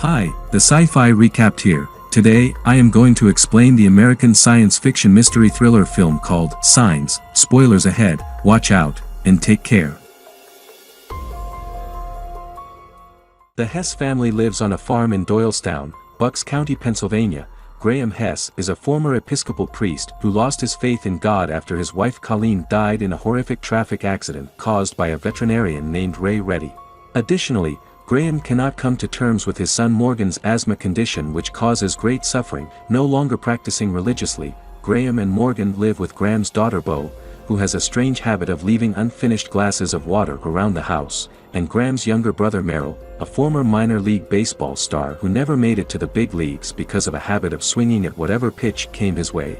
Hi, the Sci-Fi Recapped here. Today, I am going to explain the American science fiction mystery thriller film called Signs. Spoilers ahead, watch out, and take care. The Hess family lives on a farm in Doylestown, Bucks County, Pennsylvania. Graham Hess is a former Episcopal priest who lost his faith in God after his wife Colleen died in a horrific traffic accident caused by a veterinarian named Ray Reddy. Additionally, Graham cannot come to terms with his son Morgan's asthma condition, which causes great suffering. No longer practicing religiously, Graham and Morgan live with Graham's daughter Bo, who has a strange habit of leaving unfinished glasses of water around the house, and Graham's younger brother Merrill, a former minor league baseball star who never made it to the big leagues because of a habit of swinging at whatever pitch came his way.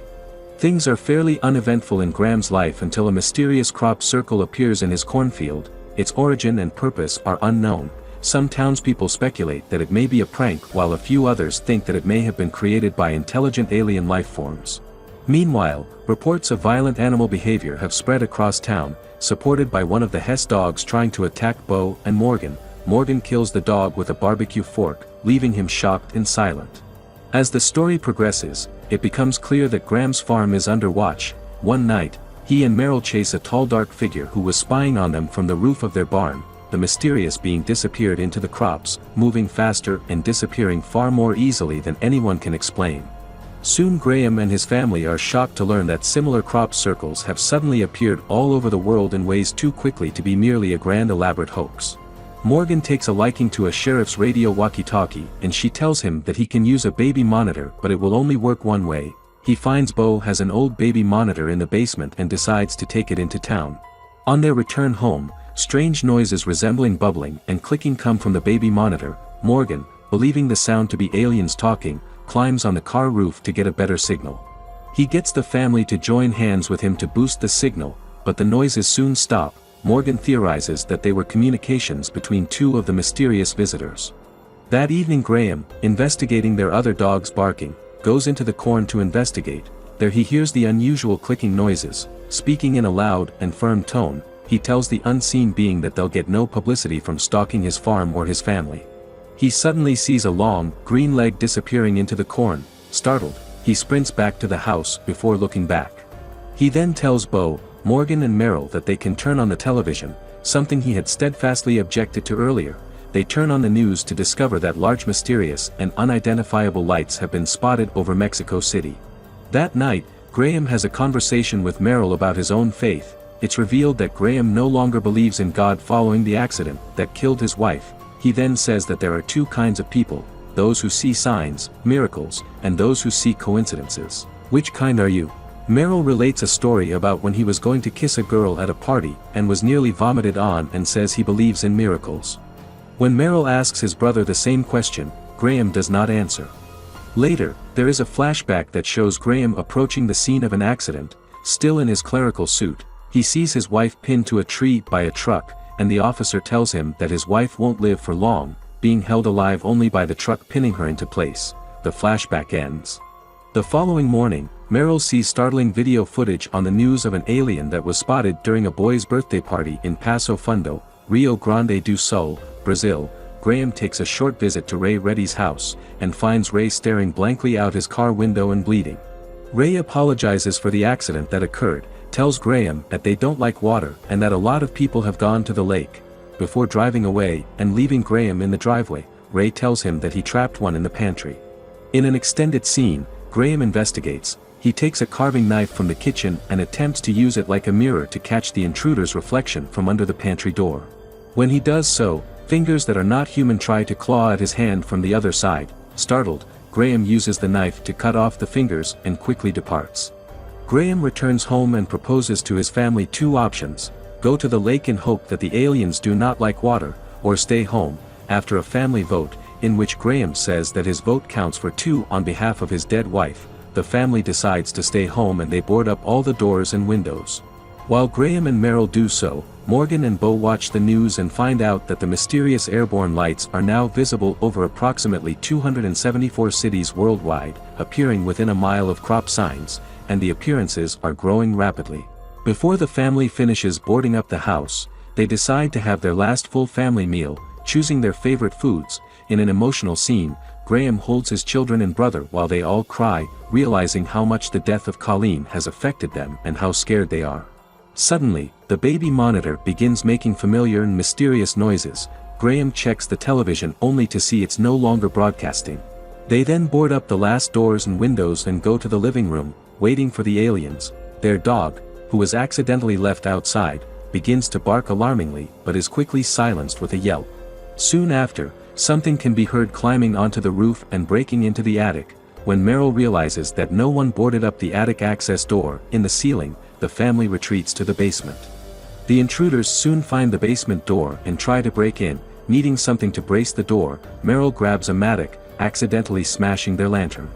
Things are fairly uneventful in Graham's life until a mysterious crop circle appears in his cornfield. Its origin and purpose are unknown. Some townspeople speculate that it may be a prank, while a few others think that it may have been created by intelligent alien life forms. Meanwhile, reports of violent animal behavior have spread across town, supported by one of the Hess dogs trying to attack Bo and Morgan. Morgan kills the dog with a barbecue fork, leaving him shocked and silent. As the story progresses, it becomes clear that Graham's farm is under watch. One night, he and Merrill chase a tall dark figure who was spying on them from the roof of their barn. The mysterious being disappeared into the crops, moving faster and disappearing far more easily than anyone can explain. Soon Graham and his family are shocked to learn that similar crop circles have suddenly appeared all over the world in ways too quickly to be merely a grand elaborate hoax. Morgan takes a liking to a sheriff's radio walkie-talkie, and she tells him that he can use a baby monitor, but it will only work one way. He finds Bo has an old baby monitor in the basement and decides to take it into town. On their return home, strange noises resembling bubbling and clicking come from the baby monitor. Morgan, believing the sound to be aliens talking, climbs on the car roof to get a better signal. He gets the family to join hands with him to boost the signal, but the noises soon stop. Morgan theorizes that they were communications between two of the mysterious visitors. That evening Graham, investigating their other dogs barking, goes into the corn to investigate. There he hears the unusual clicking noises. Speaking in a loud and firm tone, he tells the unseen being that they'll get no publicity from stalking his farm or his family. He suddenly sees a long, green leg disappearing into the corn. Startled, he sprints back to the house before looking back. He then tells Bo, Morgan and Merrill that they can turn on the television, something he had steadfastly objected to earlier. They turn on the news to discover that large mysterious and unidentifiable lights have been spotted over Mexico City. That night, Graham has a conversation with Merrill about his own faith. It's revealed that Graham no longer believes in God following the accident that killed his wife. He then says that there are two kinds of people, those who see signs, miracles, and those who see coincidences. Which kind are you? Merrill relates a story about when he was going to kiss a girl at a party and was nearly vomited on, and says he believes in miracles. When Merrill asks his brother the same question, Graham does not answer. Later, there is a flashback that shows Graham approaching the scene of an accident, still in his clerical suit. He sees his wife pinned to a tree by a truck, and the officer tells him that his wife won't live for long, being held alive only by the truck pinning her into place. The flashback ends. The following morning, Merrill sees startling video footage on the news of an alien that was spotted during a boy's birthday party in Passo Fundo, Rio Grande do Sul, Brazil. Graham takes a short visit to Ray Reddy's house, and finds Ray staring blankly out his car window and bleeding. Ray apologizes for the accident that occurred, tells Graham that they don't like water and that a lot of people have gone to the lake. Before driving away and leaving Graham in the driveway, Ray tells him that he trapped one in the pantry. In an extended scene, Graham investigates. He takes a carving knife from the kitchen and attempts to use it like a mirror to catch the intruder's reflection from under the pantry door. When he does so, fingers that are not human try to claw at his hand from the other side. Startled, Graham uses the knife to cut off the fingers and quickly departs. Graham returns home and proposes to his family two options: go to the lake in hope that the aliens do not like water, or stay home. After a family vote, in which Graham says that his vote counts for two on behalf of his dead wife, the family decides to stay home and they board up all the doors and windows. While Graham and Merrill do so, Morgan and Bo watch the news and find out that the mysterious airborne lights are now visible over approximately 274 cities worldwide, appearing within a mile of crop signs, and the appearances are growing rapidly. Before the family finishes boarding up the house, they decide to have their last full family meal, choosing their favorite foods. in an emotional scene, Graham holds his children and brother while they all cry, realizing how much the death of Colleen has affected them and how scared they are. Suddenly, the baby monitor begins making familiar and mysterious noises. Graham checks the television only to see it's no longer broadcasting. They then board up the last doors and windows and go to the living room, waiting for the aliens. Their dog, who was accidentally left outside, begins to bark alarmingly but is quickly silenced with a yelp. Soon after, something can be heard climbing onto the roof and breaking into the attic. When Meryl realizes that no one boarded up the attic access door in the ceiling, the family retreats to the basement. The intruders soon find the basement door and try to break in. Needing something to brace the door, Meryl grabs a mattock, accidentally smashing their lantern.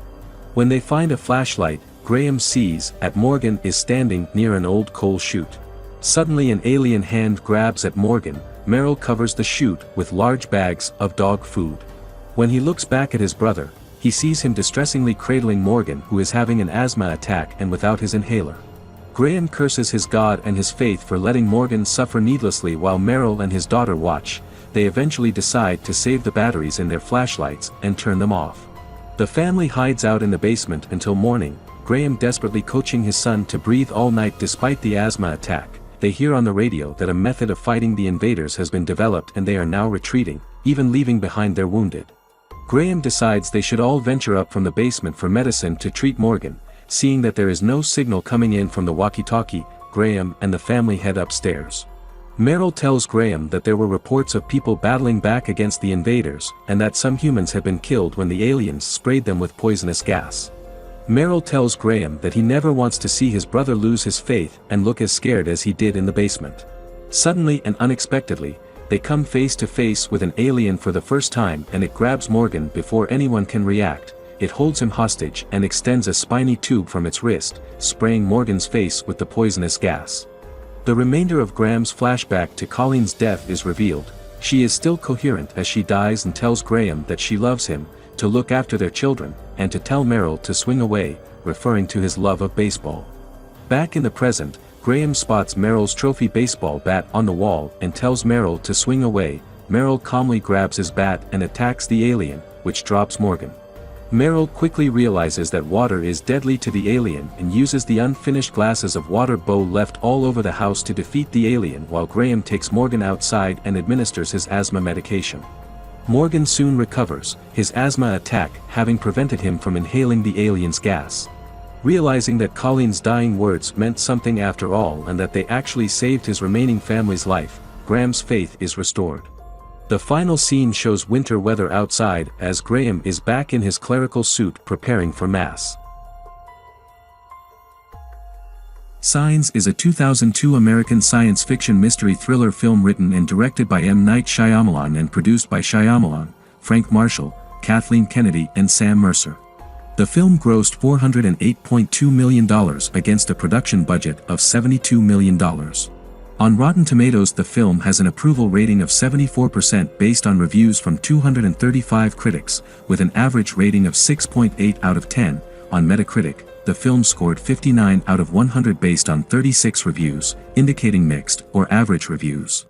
When they find a flashlight, Graham sees that Morgan is standing near an old coal chute. Suddenly an alien hand grabs at Morgan. Meryl covers the chute with large bags of dog food. When he looks back at his brother, he sees him distressingly cradling Morgan, who is having an asthma attack and without his inhaler. Graham curses his God and his faith for letting Morgan suffer needlessly while Meryl and his daughter watch. They eventually decide to save the batteries in their flashlights and turn them off. The family hides out in the basement until morning, Graham desperately coaching his son to breathe all night despite the asthma attack. They hear on the radio that a method of fighting the invaders has been developed and they are now retreating, even leaving behind their wounded. Graham decides they should all venture up from the basement for medicine to treat Morgan. Seeing that there is no signal coming in from the walkie-talkie, Graham and the family head upstairs. Meryl tells Graham that there were reports of people battling back against the invaders, and that some humans had been killed when the aliens sprayed them with poisonous gas. Meryl tells Graham that he never wants to see his brother lose his faith and look as scared as he did in the basement. Suddenly and unexpectedly, they come face to face with an alien for the first time, and it grabs Morgan before anyone can react. It holds him hostage and extends a spiny tube from its wrist, spraying Morgan's face with the poisonous gas. The remainder of Graham's flashback to Colleen's death is revealed. She is still coherent as she dies and tells Graham that she loves him, to look after their children, and to tell Meryl to swing away, referring to his love of baseball. Back in the present, Graham spots Meryl's trophy baseball bat on the wall and tells Meryl to swing away. Meryl calmly grabs his bat and attacks the alien, which drops Morgan. Meryl quickly realizes that water is deadly to the alien and uses the unfinished glasses of water bow left all over the house to defeat the alien, while Graham takes Morgan outside and administers his asthma medication. Morgan soon recovers, his asthma attack having prevented him from inhaling the alien's gas. Realizing that Colleen's dying words meant something after all and that they actually saved his remaining family's life, Graham's faith is restored. The final scene shows winter weather outside as Graham is back in his clerical suit preparing for Mass. Signs is a 2002 American science fiction mystery thriller film written and directed by M. Night Shyamalan and produced by Shyamalan, Frank Marshall, Kathleen Kennedy and Sam Mercer. The film grossed $408.2 million against a production budget of $72 million. On Rotten Tomatoes, the film has an approval rating of 74% based on reviews from 235 critics, with an average rating of 6.8 out of 10. On Metacritic, the film scored 59 out of 100 based on 36 reviews, indicating mixed or average reviews.